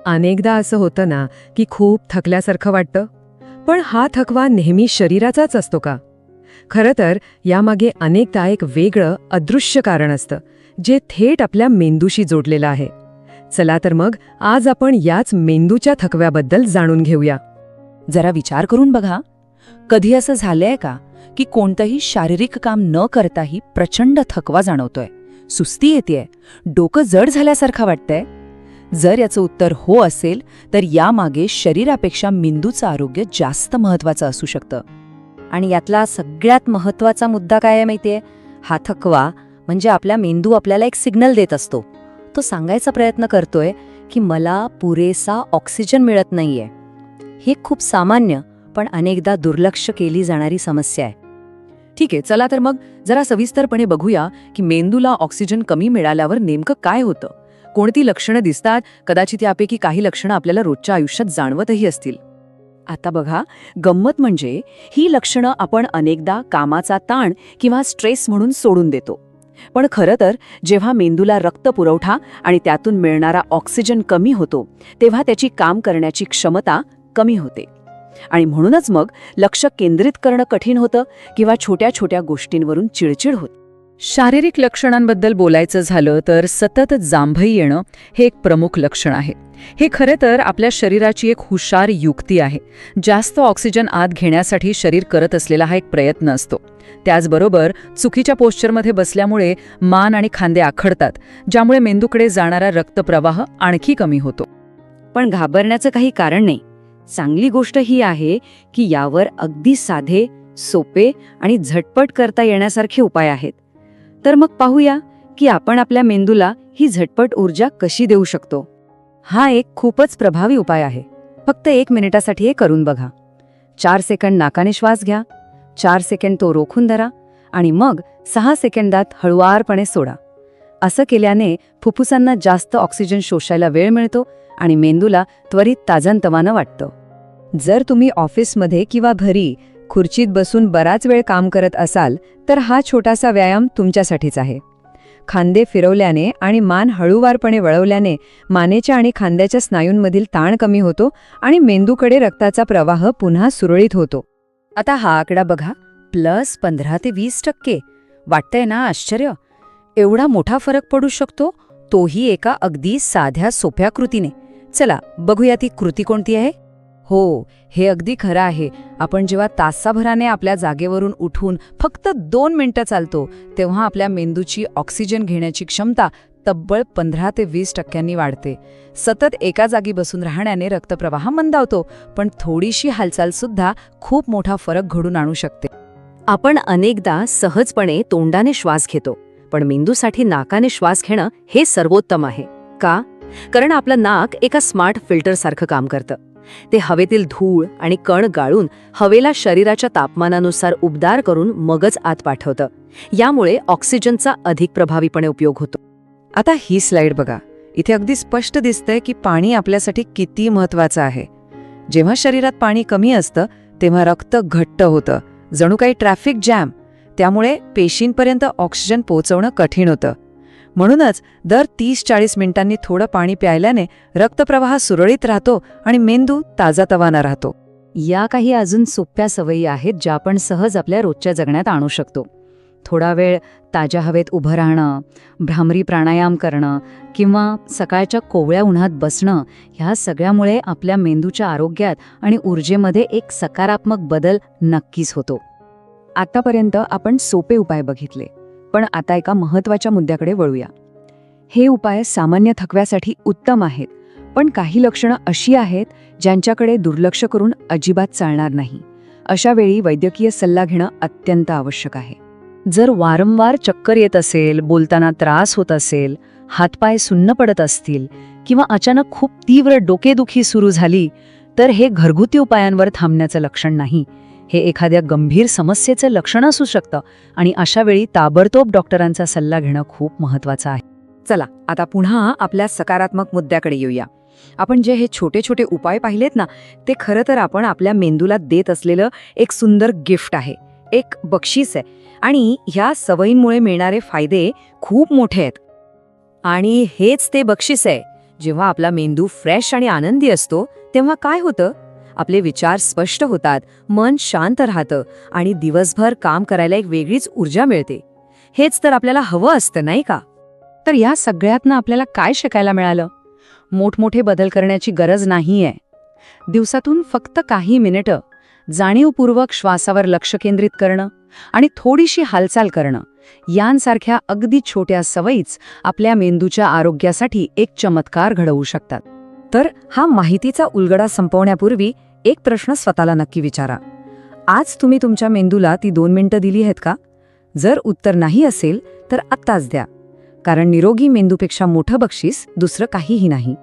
अनेकदा असं होतं ना की खूप थकल्यासारखं वाटतं, पण हा थकवा नेहमी शरीराचाच असतो का? खरं तर यामागे अनेकदा एक वेगळं अदृश्य कारण असतं, जे थेट आपल्या मेंदूशी जोडलेलं आहे. चला तर मग आज आपण याच मेंदूच्या थकव्याबद्दल जाणून घेऊया. जरा विचार करून बघा, कधी असं झालंय का की कोणतंही शारीरिक काम न करताही प्रचंड थकवा जाणवतोय, सुस्ती येतेय, डोकं जड झाल्यासारखं वाटतंय? जर याचं उत्तर हो असेल तर यामागे शरीरापेक्षा मेंदूचं आरोग्य जास्त महत्वाचं असू शकतं. आणि यातला सगळ्यात महत्त्वाचा मुद्दा काय आहे माहितीये? हा थकवा म्हणजे आपला मेंदू आपल्याला एक सिग्नल देत असतो. तो सांगायचा प्रयत्न करतोय की मला पुरेसा ऑक्सिजन मिळत नाहीये. ही खूप सामान्य पण अनेकदा दुर्लक्ष केली जाणारी समस्या आहे. ठीक आहे, चला तर मग जरा सविस्तरपणे बघूया की मेंदूला ऑक्सिजन कमी मिळाल्यावर नेमकं काय होतं, कोणती लक्षणं दिसतात. कदाचित यापैकी काही लक्षणं आपल्याला रोजच्या आयुष्यात जाणवतही असतील. आता बघा, गंमत म्हणजे ही लक्षणं आपण अनेकदा कामाचा ताण किंवा स्ट्रेस म्हणून सोडून देतो. पण खरं तर जेव्हा मेंदूला रक्तपुरवठा आणि त्यातून मिळणारा ऑक्सिजन कमी होतो तेव्हा त्याची काम करण्याची क्षमता कमी होते. आणि म्हणूनच मग लक्ष केंद्रित करणं कठीण होतं किंवा छोट्या छोट्या गोष्टींवरून चिडचिड होते. शारीरिक लक्षणांबद्दल बोलायचं झालं तर सतत जांभई येणं हे एक प्रमुख लक्षण आहे. हे खरं तर आपल्या शरीराची एक हुशार युक्ती आहे. जास्त ऑक्सिजन आत घेण्यासाठी शरीर करत असलेला हा एक प्रयत्न असतो. त्याचबरोबर चुकीच्या पोश्चरमध्ये बसल्यामुळे मान आणि खांदे आखडतात, ज्यामुळे मेंदूकडे जाणारा रक्तप्रवाह आणखी कमी होतो. पण घाबरण्याचं काही कारण नाही. चांगली गोष्ट ही आहे की यावर अगदी साधे, सोपे आणि झटपट करता येण्यासारखे उपाय आहेत. तर मग पाहूया की आपण आपल्या मेंदूला ही झटपट ऊर्जा कशी देऊ शकतो. हा एक खूपच प्रभावी उपाय आहे. फक्त 1 मिनिटासाठी हे करून बघा. 4 सेकंद नाकाने श्वास घ्या, 4 सेकंद तो रोखून धरा आणि मग 6 सेकंदात हळुवारपणे सोडा. असं केल्याने फुफ्फुसांना जास्त ऑक्सिजन शोषायला वेळ मिळतो आणि मेंदूला त्वरित ताजंतवानं वाटतं. जर तुम्ही ऑफिसमध्ये किंवा घरी खुर्चीत बसून बराच वेळ काम करत असाल तर हा छोटासा व्यायाम तुमच्यासाठीच आहे. खांदे फिरवल्याने आणि मान हळूवारपणे वळवल्याने मानेच्या आणि खांद्याच्या स्नायूंमधील ताण कमी होतो आणि मेंदूकडे रक्ताचा प्रवाह पुन्हा सुरळीत होतो. आता हा आकडा बघा, +15 ते 20%. वाटतंय ना आश्चर्य? एवढा मोठा फरक पडू शकतो, तोही एका अगदी साध्या सोप्या कृतीने. चला बघूया ती कृती कोणती आहे. हो, हे अगदी खरं आहे. आपण जेव्हा तासाभराने आपल्या जागेवरून उठून फक्त 2 मिनिटं चालतो तेव्हा आपल्या मेंदूची ऑक्सिजन घेण्याची क्षमता तब्बल 15 ते 20% वाढते. सतत एका जागी बसून राहण्याने रक्तप्रवाह मंदावतो, पण थोडीशी हालचाल सुद्धा खूप मोठा फरक घडून आणू शकते. आपण अनेकदा सहजपणे तोंडाने श्वास घेतो, पण मेंदूसाठी नाकाने श्वास घेणं हे सर्वोत्तम आहे. का? कारण आपलं नाक एका स्मार्ट फिल्टरसारखं काम करतं. ते हवेतील धूळ आणि कण गाळून हवेला शरीराच्या तापमानानुसार उबदार करून मगच आत पाठवतं. यामुळे ऑक्सिजनचा अधिक प्रभावीपणे उपयोग होतो. आता ही स्लाइड बघा. इथे अगदी स्पष्ट दिसतंय की पाणी आपल्यासाठी किती महत्वाचं आहे. जेव्हा शरीरात पाणी कमी असतं तेव्हा रक्त घट्ट होतं, जणू काही ट्रॅफिक जॅम. त्यामुळे पेशींपर्यंत ऑक्सिजन पोहोचवणं कठीण होतं. म्हणूनच दर 30-40 मिनिटांनी थोडं पाणी प्यायल्याने रक्तप्रवाह सुरळीत राहतो आणि मेंदू ताजातवाना राहतो. या काही अजून सोप्या सवयी आहेत ज्या आपण सहज आपल्या रोजच्या जगण्यात आणू शकतो. थोडा वेळ ताज्या हवेत उभं राहणं, भ्रामरी प्राणायाम करणं किंवा सकाळच्या कोवळ्या उन्हात बसणं, ह्या सगळ्यामुळे आपल्या मेंदूच्या आरोग्यात आणि ऊर्जेमध्ये एक सकारात्मक बदल नक्कीच होतो. आतापर्यंत आपण सोपे उपाय बघितले, पण आता एका महत्त्वाच्या मुद्द्याकडे वळूया. हे उपाय सामान्य थकव्यासाठी उत्तम आहेत, पण काही लक्षणं अशी आहेत ज्यांच्याकडे दुर्लक्ष करून अजिबात चालणार नाही. अशा वेळी वैद्यकीय सल्ला घेणं अत्यंत आवश्यक आहे. जर वारंवार चक्कर येत असेल, बोलताना त्रास होत असेल, हातपाय सुन्न पडत असतील किंवा अचानक खूप तीव्र डोकेदुखी सुरू झाली तर हे घरगुती उपायांवर थांबण्याचं लक्षण नाही. हे एखाद्या गंभीर समस्येचं लक्षण असू शकतं आणि अशा वेळी ताबडतोब डॉक्टरांचा सल्ला घेणं खूप महत्त्वाचं आहे. चला आता पुन्हा आपल्या सकारात्मक मुद्द्याकडे येऊया. आपण जे हे छोटे छोटे उपाय पाहिलेत ना, ते खरं तर आपण आपल्या मेंदूला देत असलेलं एक सुंदर गिफ्ट आहे, एक बक्षीस आहे. आणि ह्या सवयींमुळे मिळणारे फायदे खूप मोठे आहेत. आणि हेच ते बक्षीस आहे जेव्हा आपला मेंदू फ्रेश आणि आनंदी असतो तेव्हा काय होतं? आपले विचार स्पष्ट होतात, मन शांत राहतं आणि दिवसभर काम करायला एक वेगळीच ऊर्जा मिळते. हेच तर आपल्याला हवं असतं, नाही का? तर या सगळ्यातनं आपल्याला काय शिकायला मिळालं? मोठमोठे बदल करण्याची गरज नाहीये. दिवसातून फक्त काही मिनिटं जाणीवपूर्वक श्वासावर लक्ष केंद्रित करणं आणि थोडीशी हालचाल करणं यांसारख्या अगदी छोट्या सवयीच आपल्या मेंदूच्या आरोग्यासाठी एक चमत्कार घडवू शकतात. तर हा माहितीचा उलगडा संपवण्यापूर्वी एक प्रश्न स्वतःला नक्की विचारा. आज तुम्ही तुमच्या मेंदूला ती 2 मिनिटं दिली आहेत का? जर उत्तर नाही असेल तर आत्ताच द्या, कारण निरोगी मेंदूपेक्षा मोठं बक्षीस दुसरं काहीही नाही.